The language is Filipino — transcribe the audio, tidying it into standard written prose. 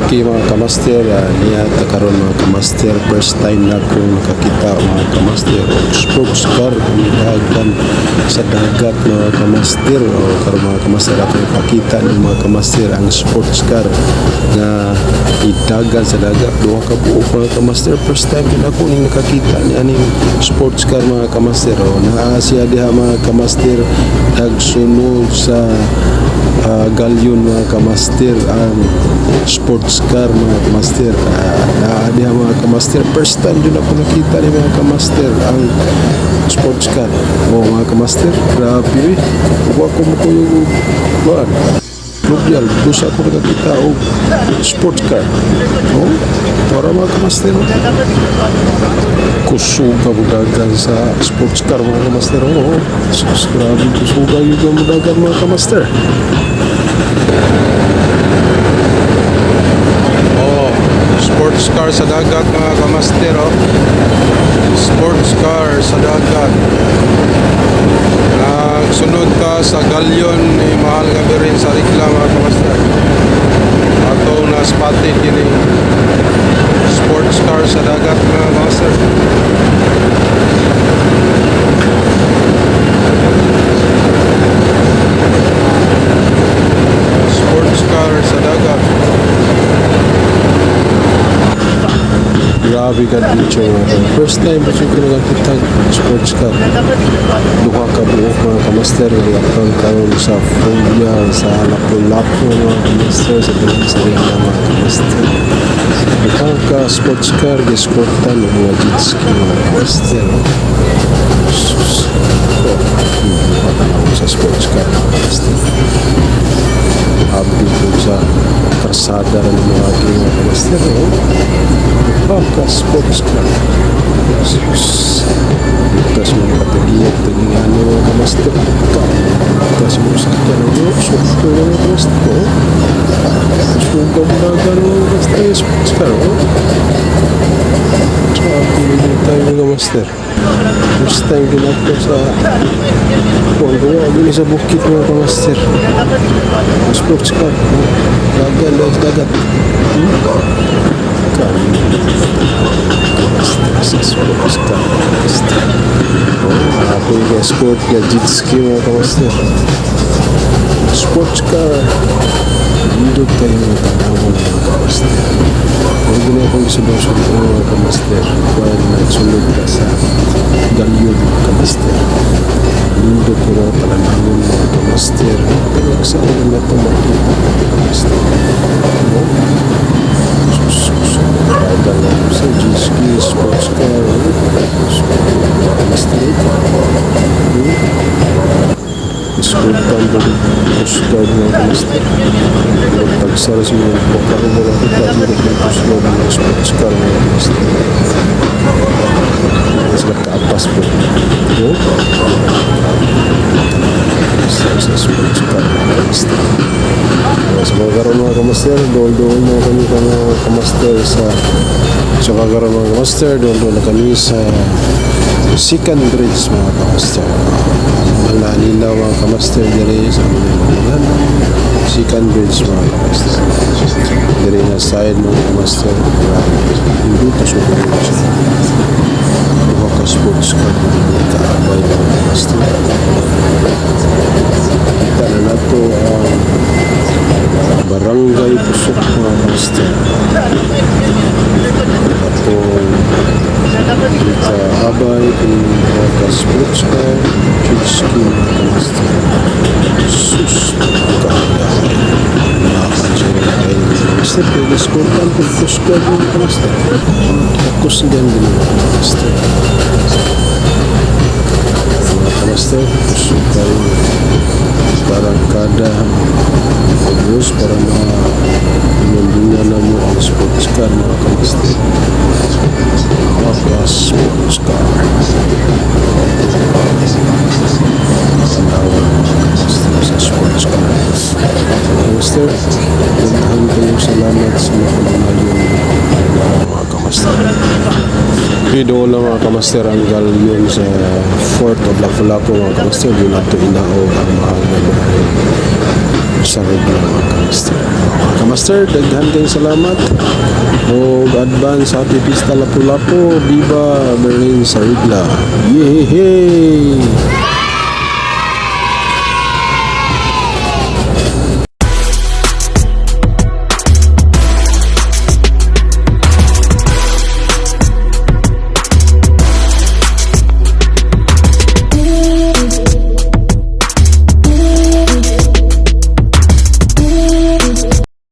Okay mga kamaster, niya karon mga kamaster, first time na akong nakakita mga kamaster o sports car dagan sa dagat mga kamaster. O karon mga kamaster ako ipakita ni mga kamaster ang sports car na idagan sa dagat. Duha ka buok mga kamaster, first time din ako ning nakakita ni aning sports car mga kamaster. O naa siya diha mga kamaster nagsunod sa galyon mga kamaster ang sports car mga kamaster. Diha mga kamaster, first time din ako nakita ni mga kamaster ang sports car. O mga kamaster, grabe huwag ko mo ko yung kuhan Rubial, gusto ako nakakita o sports car. O, para mga kamaster kusuga budagan sa sports car mga kamaster. O, grabe kusuga yung budagan mga kamaster. Sports car sa dagat mga kamaster. Sports car sa dagat, nagsunod ka sa galyon ni mahal gabi rin sa rikla mga kamaster. Ato na spotted kini sports car sa dagat mga kamaster. Sports car sa dagat, grabe ka dito. First time pa siya nakakita sports car. Duha ka buok mga kamaster. Lapang karon sa Foglia, sa Lapu-Lapu mga kamaster, sa Ringa mga kamaster. Duha ka sports car, giskortan ng mga jet ski mga kamaster. Duha ka lang sa sports car mga kamaster. Abdi ko sa karsada ng mga kamaster. Baka sports car. Bukas mga kapagiyat taging ano mga kamaster. Bukas mga sakyan ng mga sukto mga kamaster. Suga mga gano'n mga kamaster. Sports car. Sabi nyo tayo mga kamaster. First time din ako sa gawa din sa bukit mga kamaster. Sports car. Dagat. Sports car. Ako yung sport na jet ski mga kamaster. Sports car. Hindot kayo mga tanawang mga kamaster. Huwag na akong isulong-sulong mga kamaster. While nagsulog ka sa galyon mga kamaster. Hindot ko mga talanangon mga kamaster. Pero saan na ito makita mga kamaster. Dagang ako sa jet ski, sports car, kamaster. Iskultan ko coast guard mga kamaster. Pagsara sa mga pagkakaroon ko pati ng coast guard mga sports car mga kamaster. Sila kaapas po. Sa sports car mga kamaster. Sa mga karoon mga kamaster, doon na kami mga kamaster sa kagaroon mga kamaster, doon na kami sa second bridge mga kamaster. Malalilaw mga kamaster dire sa mga second bridge mga kamaster. Dire na side mga kamaster. Hindi ka sugar siya. Huwag ka sports car hindi ka abay mga kamaster. Kita na nato ang barangay Pusok mga kamaster. Ato kita abay kung ka sports car jet ski mga kamaster. Sus kaya nakapansin kayo mga kamaster. Pwede skortan kung kusgan mga kamaster. Kusgan din mga kamaster. Mga kamaster, kusog kayo parang kada obvious para pinundungan na mo ang sports car mga kamaster. Maka sports car tanawan mga kamaster sa sports car. Kamaster, puntahan kayo, salamat sa mga mga kamaster. Video lang mga kamaster ang galyon sa Fort of Lapu-Lapu mga kamaster. Yun nato inaog ang mahal na sa regla mga kamaster. Mga kamaster, daghan kayong salamat. O advance happy pista lapu-lapu. Viva Berlin sa regla. Yehey!